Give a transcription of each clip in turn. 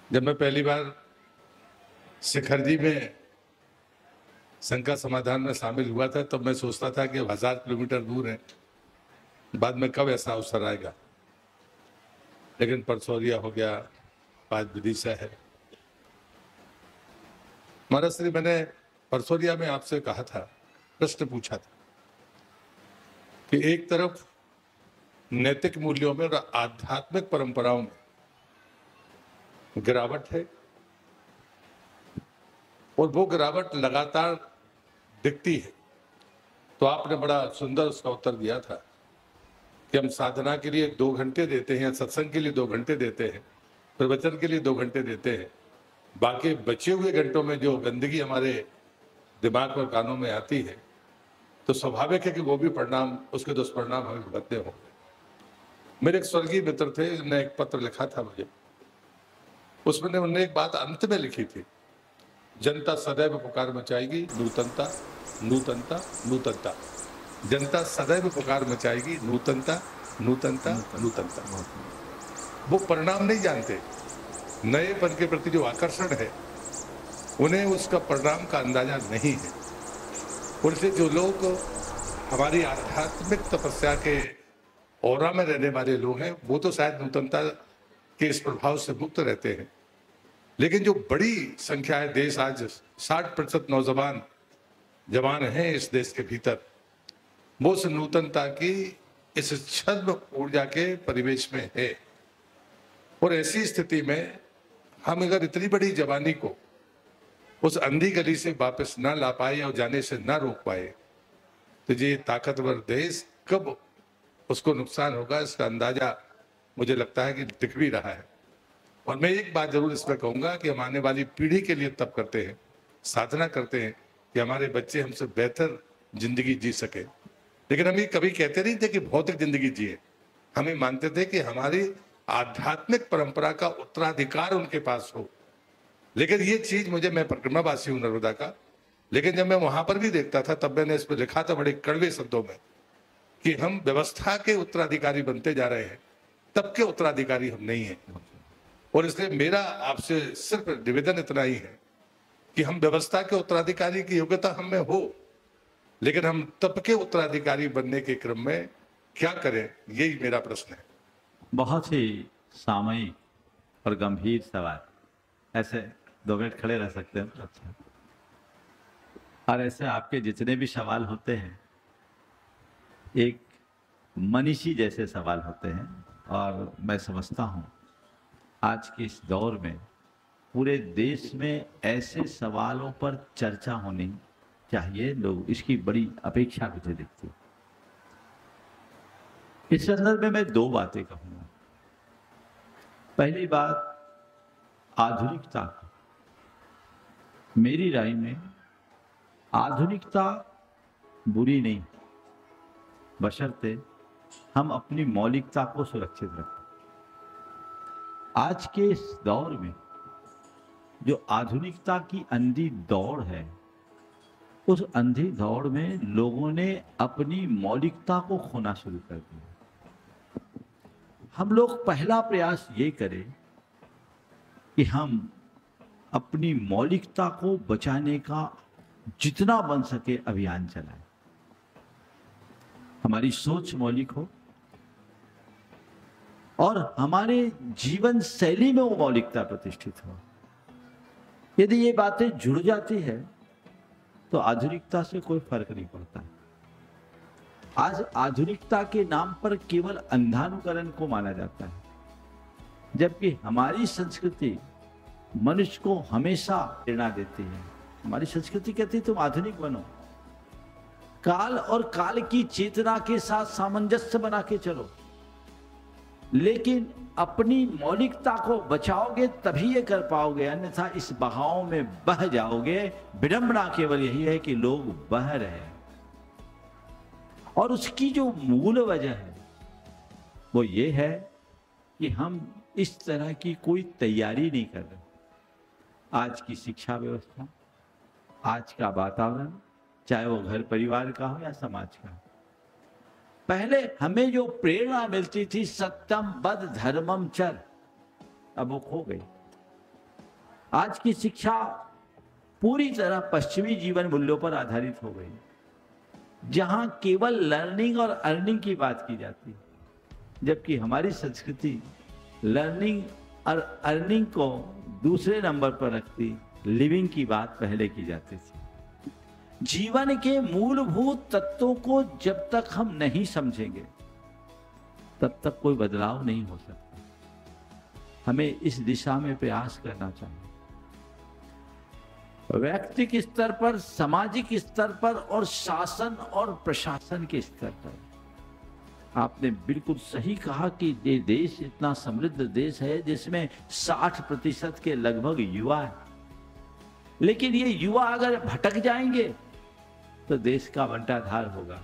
जब मैं पहली बार शिखर जी में शंका समाधान में शामिल हुआ था तब मैं सोचता था कि 1000 किलोमीटर दूर है, बाद में कब ऐसा अवसर आएगा। लेकिन परसौरिया हो गया, आज विदिशा है। महाराज श्री, मैंने परसौरिया में आपसे कहा था, प्रश्न पूछा था कि एक तरफ नैतिक मूल्यों में और आध्यात्मिक परंपराओं में गिरावट है और वो गिरावट लगातार दिखती है। तो आपने बड़ा सुंदर उसका उत्तर दिया था कि हम साधना के लिए 2 घंटे देते हैं, सत्संग के लिए 2 घंटे देते हैं, प्रवचन के लिए 2 घंटे देते हैं, बाकी बचे हुए घंटों में जो गंदगी हमारे दिमाग और कानों में आती है तो स्वाभाविक है कि वो भी परिणाम, उसके दुष्परिणाम हमें भुगतने होंगे। मेरे एक स्वर्गीय मित्र थे, उन्होंने एक पत्र लिखा था मुझे, उसमें उन्होंने एक बात अंत में लिखी थी, जनता सदैव पुकार मचाएगी, नूतनता नूतनता नूतनता। जनता सदैव पुकार मचाएगी, नूतनता नूतनता नूतनता। वो परिणाम नहीं जानते, नएपन के प्रति जो आकर्षण है उन्हें उसका परिणाम का अंदाजा नहीं है। उनसे जो लोग हमारी आध्यात्मिक तपस्या के औरा में रहने वाले लोग हैं वो तो शायद नूतनता के इस प्रभाव से मुक्त रहते हैं, लेकिन जो बड़ी संख्या है, देश आज 60% नौजवान जवान हैं इस देश के भीतर, वो उस नूतनता की इस छद्म ऊर्जा के परिवेश में है। और ऐसी स्थिति में हम अगर इतनी बड़ी जवानी को उस अंधी गली से वापस ना ला पाए और जाने से ना रोक पाए तो ये ताकतवर देश कब उसको नुकसान होगा, इसका अंदाजा मुझे लगता है कि दिख भी रहा है। और मैं एक बात जरूर इसमें कहूंगा कि हम आने वाली पीढ़ी के लिए तप करते हैं, साधना करते हैं कि हमारे बच्चे हमसे बेहतर जिंदगी जी सके। लेकिन हम ये कभी कहते नहीं थे कि भौतिक जिंदगी जिए, हम ये मानते थे कि हमारी आध्यात्मिक परंपरा का उत्तराधिकार उनके पास हो। लेकिन ये चीज मुझे, मैं परिक्रमावासी हूं नर्मदा का, लेकिन जब मैं वहां पर भी देखता था तब मैंने इस पर लिखा था बड़े कड़वे शब्दों में कि हम व्यवस्था के उत्तराधिकारी बनते जा रहे हैं, तब के उत्तराधिकारी हम नहीं हैं। और इसलिए मेरा आपसे सिर्फ निवेदन इतना ही है कि हम व्यवस्था के उत्तराधिकारी की योग्यता हम में हो, लेकिन हम तब के उत्तराधिकारी बनने के क्रम में क्या करें, यही मेरा प्रश्न है। बहुत ही सामयिक और गंभीर सवाल, ऐसे 2 मिनट खड़े रह सकते हैं। अच्छा, और ऐसे आपके जितने भी सवाल होते हैं एक मनीषी जैसे सवाल होते हैं। और मैं समझता हूँ आज के इस दौर में पूरे देश में ऐसे सवालों पर चर्चा होनी चाहिए, लोग इसकी बड़ी अपेक्षा मुझे दिखती है। इस संदर्भ में मैं 2 बातें कहूंगा। पहली बात, आधुनिकता। मेरी राय में आधुनिकता बुरी नहीं, बशर्ते हम अपनी मौलिकता को सुरक्षित रखें। आज के इस दौर में जो आधुनिकता की अंधी दौड़ है, उस अंधी दौड़ में लोगों ने अपनी मौलिकता को खोना शुरू कर दिया। हम लोग पहला प्रयास ये करें कि हम अपनी मौलिकता को बचाने का जितना बन सके अभियान चलाएं। हमारी सोच मौलिक हो और हमारे जीवन शैली में वो मौलिकता प्रतिष्ठित हो। यदि ये बातें जुड़ जाती है तो आधुनिकता से कोई फर्क नहीं पड़ता। आज आधुनिकता के नाम पर केवल अंधानुकरण को माना जाता है, जबकि हमारी संस्कृति मनुष्य को हमेशा प्रेरणा देती है। हमारी संस्कृति कहती है तुम आधुनिक बनो, काल और काल की चेतना के साथ सामंजस्य बना के चलो, लेकिन अपनी मौलिकता को बचाओगे तभी ये कर पाओगे, अन्यथा इस बहाव में बह जाओगे। विडंबना केवल यही है कि लोग बह रहे हैं, और उसकी जो मूल वजह है वो ये है कि हम इस तरह की कोई तैयारी नहीं कर रहे। आज की शिक्षा व्यवस्था, आज का वातावरण, चाहे वो घर परिवार का हो या समाज का, पहले हमें जो प्रेरणा मिलती थी सत्यम बद धर्मम चर, अब वो खो गई। आज की शिक्षा पूरी तरह पश्चिमी जीवन मूल्यों पर आधारित हो गई, जहां केवल लर्निंग और अर्निंग की बात की जाती है, जबकि हमारी संस्कृति लर्निंग और अर्निंग को दूसरे नंबर पर रखती, लिविंग की बात पहले की जाती थी। जीवन के मूलभूत तत्वों को जब तक हम नहीं समझेंगे तब तक कोई बदलाव नहीं हो सकता। हमें इस दिशा में प्रयास करना चाहिए, व्यक्तिगत स्तर पर, सामाजिक स्तर पर और शासन और प्रशासन के स्तर पर। आपने बिल्कुल सही कहा कि ये देश इतना समृद्ध देश है जिसमें 60% के लगभग युवा है, लेकिन ये युवा अगर भटक जाएंगे तो देश का बंटाधार होगा।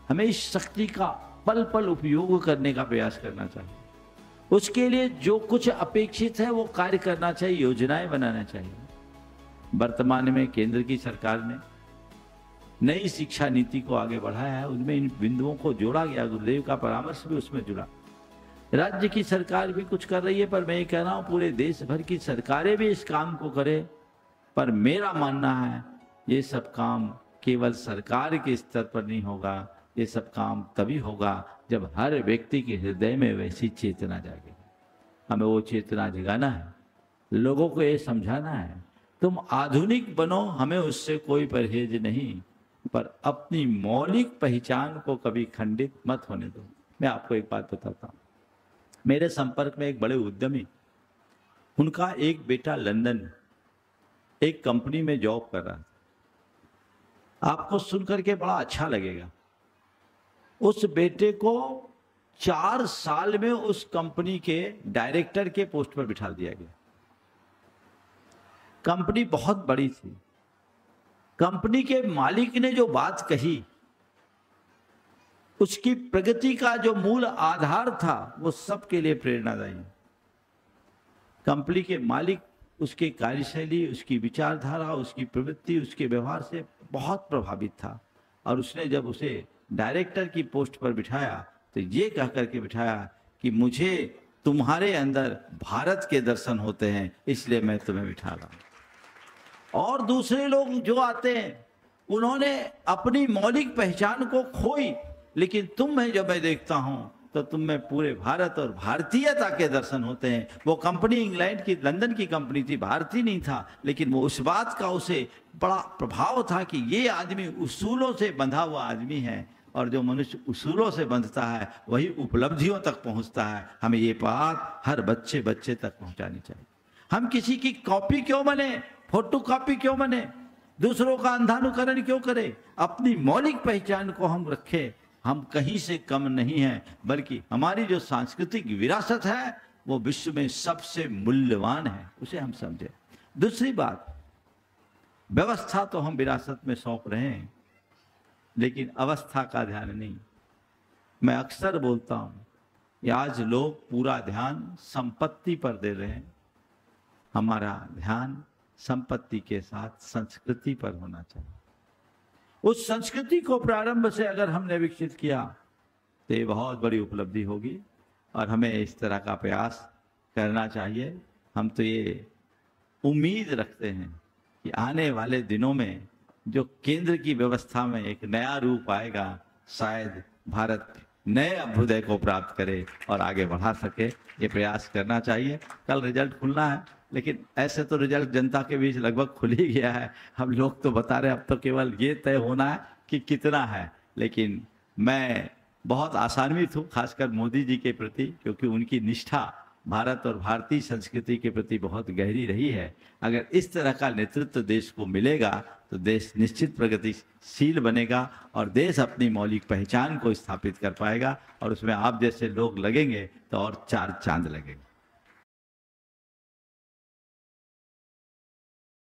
हमें इस शक्ति का पल पल उपयोग करने का प्रयास करना चाहिए। उसके लिए जो कुछ अपेक्षित है वो कार्य करना चाहिए, योजनाएं बनाना चाहिए। वर्तमान में केंद्र की सरकार ने नई शिक्षा नीति को आगे बढ़ाया है, उनमें इन बिंदुओं को जोड़ा गया, गुरुदेव का परामर्श भी उसमें जुड़ा। राज्य की सरकार भी कुछ कर रही है, पर मैं ये कह रहा हूं पूरे देश भर की सरकारें भी इस काम को करें। पर मेरा मानना है ये सब काम केवल सरकार के स्तर पर नहीं होगा, ये सब काम तभी होगा जब हर व्यक्ति के हृदय में वैसी चेतना जागेगी। हमें वो चेतना जगाना है, लोगों को ये समझाना है तुम आधुनिक बनो, हमें उससे कोई परहेज नहीं, पर अपनी मौलिक पहचान को कभी खंडित मत होने दो। मैं आपको एक बात बताता हूं, मेरे संपर्क में एक बड़े उद्यमी, उनका एक बेटा लंदन एक कंपनी में जॉब कर रहा था। आपको सुनकर के बड़ा अच्छा लगेगा। उस बेटे को 4 साल में उस कंपनी के डायरेक्टर के पोस्ट पर बिठा दिया गया। कंपनी बहुत बड़ी थी। कंपनी के मालिक ने जो बात कही, उसकी प्रगति का जो मूल आधार था, वो सबके लिए प्रेरणादायी। कंपनी के मालिक उसके कार्यशैली, उसकी विचारधारा, उसकी प्रवृत्ति, उसके व्यवहार से बहुत प्रभावित था, और उसने जब उसे डायरेक्टर की पोस्ट पर बिठाया तो ये कह करके बिठाया कि मुझे तुम्हारे अंदर भारत के दर्शन होते हैं, इसलिए मैं तुम्हें बिठा रहा हूं। और दूसरे लोग जो आते हैं उन्होंने अपनी मौलिक पहचान को खोई, लेकिन तुम में जब मैं देखता हूं तो तुम में पूरे भारत और भारतीयता के दर्शन होते हैं। वो कंपनी इंग्लैंड की, लंदन की कंपनी थी, भारतीय नहीं था, लेकिन वो उस बात का उसे बड़ा प्रभाव था कि ये आदमी उसूलों से बंधा हुआ आदमी है, और जो मनुष्य उसूलों से बंधता है वही उपलब्धियों तक पहुंचता है। हमें ये बात हर बच्चे बच्चे तक पहुंचानी चाहिए। हम किसी की कॉपी क्यों बने, फोटो कॉपी क्यों बने, दूसरों का अंधानुकरण क्यों करें? अपनी मौलिक पहचान को हम रखें। हम कहीं से कम नहीं हैं, बल्कि हमारी जो सांस्कृतिक विरासत है वो विश्व में सबसे मूल्यवान है, उसे हम समझें। दूसरी बात, व्यवस्था तो हम विरासत में सौंप रहे हैं, लेकिन अवस्था का ध्यान नहीं। मैं अक्सर बोलता हूं कि आज लोग पूरा ध्यान संपत्ति पर दे रहे हैं। हमारा ध्यान संपत्ति के साथ संस्कृति पर होना चाहिए। उस संस्कृति को प्रारंभ से अगर हमने विकसित किया तो ये बहुत बड़ी उपलब्धि होगी, और हमें इस तरह का प्रयास करना चाहिए। हम तो ये उम्मीद रखते हैं कि आने वाले दिनों में जो केंद्र की व्यवस्था में एक नया रूप आएगा, शायद भारत नए अभ्युदय को प्राप्त करे और आगे बढ़ा सके। ये प्रयास करना चाहिए। कल रिजल्ट खुलना है, लेकिन ऐसे तो रिजल्ट जनता के बीच लगभग खुल ही गया है। हम लोग तो बता रहे हैं, अब तो केवल ये तय होना है कि कितना है। लेकिन मैं बहुत आशान्वित हूँ, खासकर मोदी जी के प्रति, क्योंकि उनकी निष्ठा भारत और भारतीय संस्कृति के प्रति बहुत गहरी रही है। अगर इस तरह का नेतृत्व देश को मिलेगा तो देश निश्चित प्रगतिशील बनेगा, और देश अपनी मौलिक पहचान को स्थापित कर पाएगा, और उसमें आप जैसे लोग लगेंगे तो और 4 चांद लगेंगे।